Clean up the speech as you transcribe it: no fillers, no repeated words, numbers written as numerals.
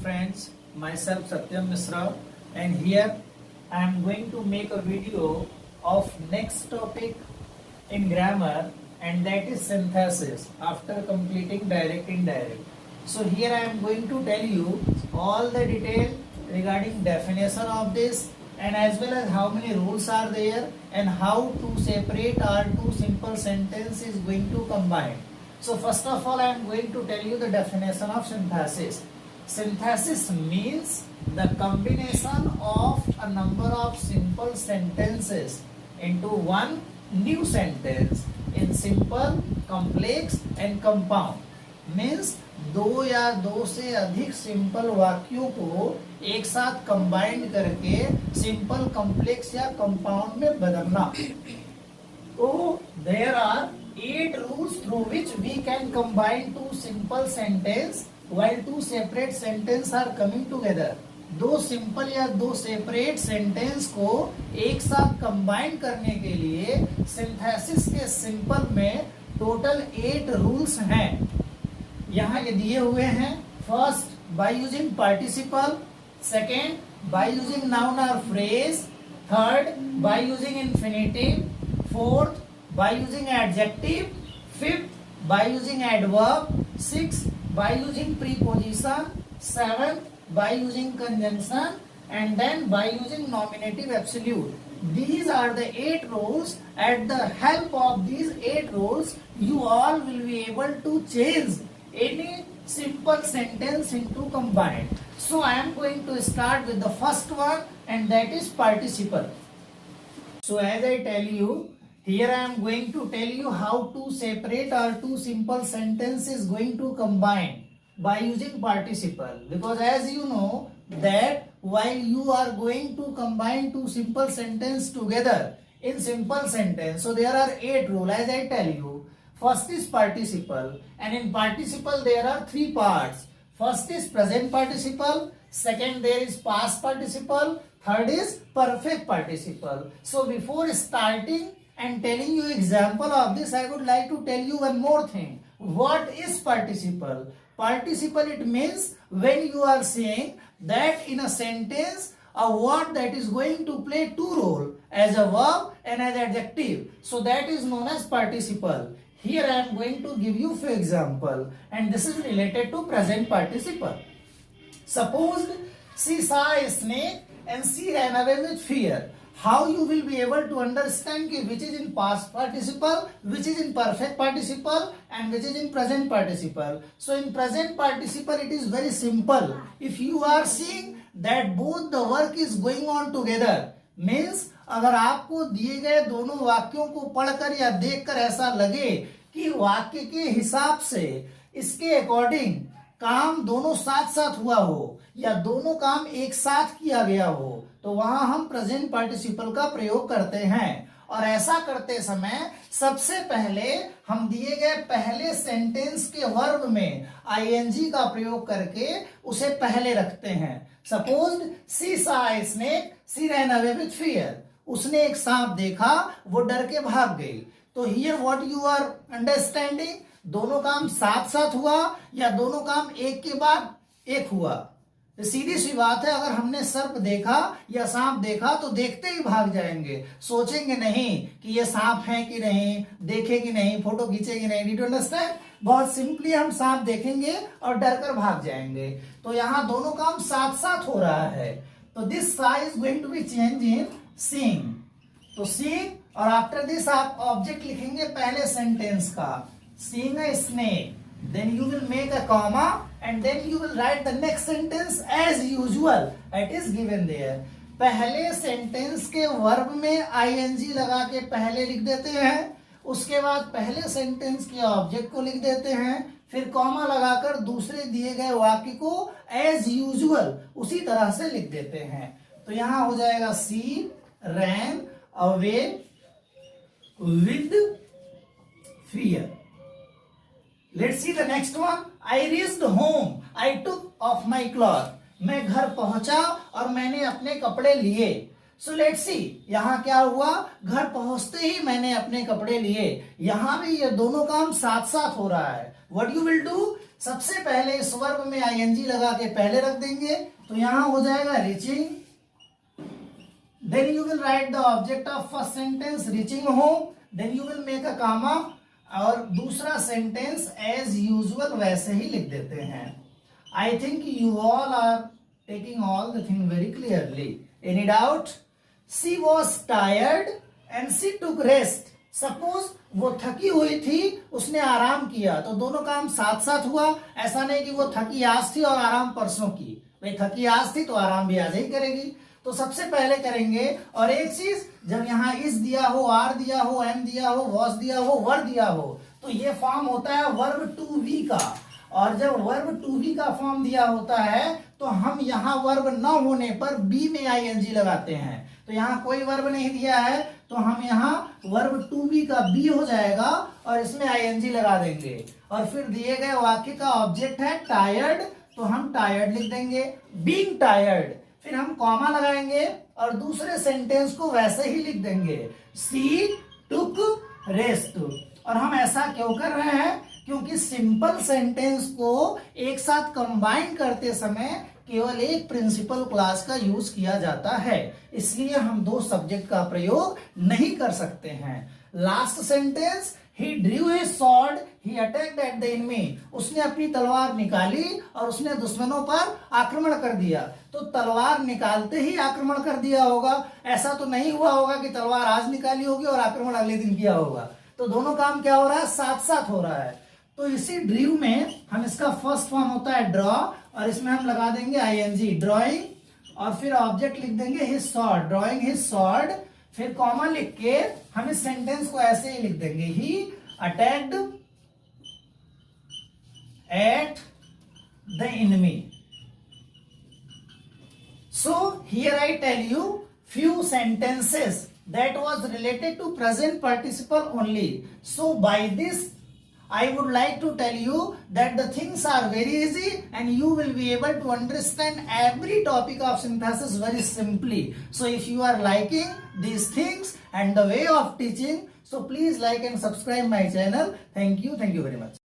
friends, myself Satyam Misra, and here I am going to make a video of next topic in grammar, and that is synthesis after completing direct indirect. So here I am going to tell you all the detail regarding definition of this, and as well as how many rules are there and how to separate our two simple sentences going to combine. So first of all I am going to tell you the definition of synthesis. Synthesis means the combination of a number of simple sentences into one new sentence in simple, complex and compound. Means दो या दो से अधिक simple वाक्यों को एक साथ combined करके सिंपल, कॉम्प्लेक्स या कंपाउंड में बदलना. तो there are 8 rules through which we can combine two simple sentence while two separate sentence are coming together. दो सिंपल या दो सेपरेट सेंटेंस को एक साथ कंबाइन करने के लिए सिंथेसिस के सिंपल में टोटल 8 रूल्स हैं. यहाँ ये दिए हुए हैं. First, by using participle. Second, by using noun और phrase. Third, by using infinitive. Fourth, by using adjective. Fifth, by using adverb. Sixth, by using preposition. Seventh, by using conjunction, and then by using nominative absolute. These are the 8 rules. At the help of these 8 rules, you all will be able to change any simple sentence into combined. So I am going to start with the first one, and that is participle. So as I tell you, here I am going to tell you how to separate our two simple sentences going to combine by using participle, because as you know that while you are going to combine two simple sentence together in simple sentence, so there are 8 rules as I tell you. First is participle, and in participle there are 3 parts. First is present participle, second there is past participle, third is perfect participle. So before starting and telling you example of this, I would like to tell you one more thing. What is participle? Participle, it means when you are saying that in a sentence a word that is going to play 2 roles as a verb and as adjective, so that is known as participle. Here I am going to give you few example, and this is related to present participle. Suppose she saw a snake and she ran away with fear. How you will be able to understand which is in past participle, which is in perfect participle, and which is in present participle. So in present participle it is very simple. If you are seeing that both the work is going on together, means अगर आपको दिए गए दोनों वाक्यों को पढ़कर या देखकर ऐसा लगे कि वाक्य के हिसाब से इसके अकॉर्डिंग काम दोनों साथ साथ हुआ हो या दोनों काम एक साथ किया गया हो, तो वहां हम प्रेजेंट पार्टिसिपल का प्रयोग करते हैं. और ऐसा करते समय सबसे पहले हम दिए गए पहले सेंटेंस के वर्ब में आईएनजी का प्रयोग करके उसे पहले रखते हैं. Suppose she saw a snake, she ran away with fear. उसने एक सांप देखा, वो डर के भाग गई. तो here what you are understanding, दोनों काम साथ साथ हुआ या दोनों काम एक के बाद एक हुआ. तो सीधी सी बात है, अगर हमने सर्प देखा या सांप देखा तो देखते ही भाग जाएंगे, सोचेंगे नहीं कि ये सांप है कि नहीं, देखे कि नहीं, फोटो खींचे कि नहीं. Did you understand? बहुत सिंपली हम सांप देखेंगे और डर कर भाग जाएंगे. तो यहाँ दोनों काम साथ साथ हो रहा है. तो this saw is going to be change in seeing. तो सीइंग, और आफ्टर दिस आप ऑब्जेक्ट लिखेंगे पहले सेंटेंस का. Seeing a snake, then you will make a comma and then you will write the next sentence as usual. It is given there. पहले sentence के verb में ING लगा के पहले लिख देते हैं, उसके बाद पहले सेंटेंस के ऑब्जेक्ट को लिख देते हैं, फिर कॉमा लगाकर दूसरे दिए गए वाक्य को एज यूजुअल उसी तरह से लिख देते हैं. तो यहां हो जाएगा she ran away with fear. Let's see the next one. I reached home. I took off my cloth. मैं घर पहुंचा और मैंने अपने कपड़े लिए. So let's see. यहाँ क्या हुआ, घर पहुंचते ही मैंने अपने कपड़े लिए. यहाँ भी ये दोनों काम साथ साथ हो रहा है. व्हाट यू विल डू, सबसे पहले इस वर्ब में आईएनजी लगा के पहले रख देंगे, तो यहां हो जाएगा reaching, then you will write the object of first sentence reaching home, then you will make a comma, और दूसरा सेंटेंस एज यूजुअल वैसे ही लिख देते हैं। I think you all are taking all the thing very clearly. Any doubt? She was tired and she took rest. Suppose वो थकी हुई थी, उसने आराम किया, तो दोनों काम साथ साथ हुआ। ऐसा नहीं कि वो थकी आज थी और आराम परसों की, भाई थकी आज थी तो आराम भी आज ही करेगी। तो सबसे पहले करेंगे। और एक चीज, जब यहाँ इस दिया हो, आर दिया हो, एम दिया हो, वॉस दिया हो, वर दिया हो, तो ये फॉर्म होता है वर्ब टू बी का। और जब वर्ब टू बी का फॉर्म दिया होता है तो हम यहाँ वर्ब न होने पर बी में आईएनजी लगाते हैं। तो यहाँ कोई वर्ब नहीं दिया है तो हम यहाँ वर्ब टू बी का बी हो जाएगा और इसमें आईएनजी लगा देंगे। और फिर दिए गए वाक्य का ऑब्जेक्ट है टायर्ड, तो हम टायर्ड लिख देंगे, बीइंग टायर्ड। फिर हम कॉमा लगाएंगे और दूसरे सेंटेंस को वैसे ही लिख देंगे, सी टुक रेस्ट। और हम ऐसा क्यों कर रहे हैं? क्योंकि सिंपल सेंटेंस को एक साथ कंबाइन करते समय केवल एक प्रिंसिपल क्लास का यूज किया जाता है, इसलिए हम दो सब्जेक्ट का प्रयोग नहीं कर सकते हैं। Last sentence, he drew his sword, he attacked at the enemy। उसने अपनी तलवार निकाली और उसने दुश्मनों पर आक्रमण कर दिया। तो तलवार निकालते ही आक्रमण कर दिया होगा, ऐसा तो नहीं हुआ होगा कि तलवार आज निकाली होगी और आक्रमण अगले दिन किया होगा। तो दोनों काम क्या हो रहा है? साथ साथ हो रहा है। तो इसी ड्रीव में हम इसका फर्स्ट फॉर्म होता है ड्रॉ, और इसमें हम लगा देंगे आईएनजी, ड्रॉइंग, और फिर ऑब्जेक्ट लिख देंगे his sword, drawing his sword. फिर कॉमा लिख के हम इस सेंटेंस को ऐसे ही लिख देंगे, he attacked at the enemy. So here I tell you few sentences that was related to present participle only. So by this I would like to tell you that the things are very easy and you will be able to understand every topic of synthesis very simply. So if you are liking these things and the way of teaching, so please like and subscribe my channel. Thank you very much.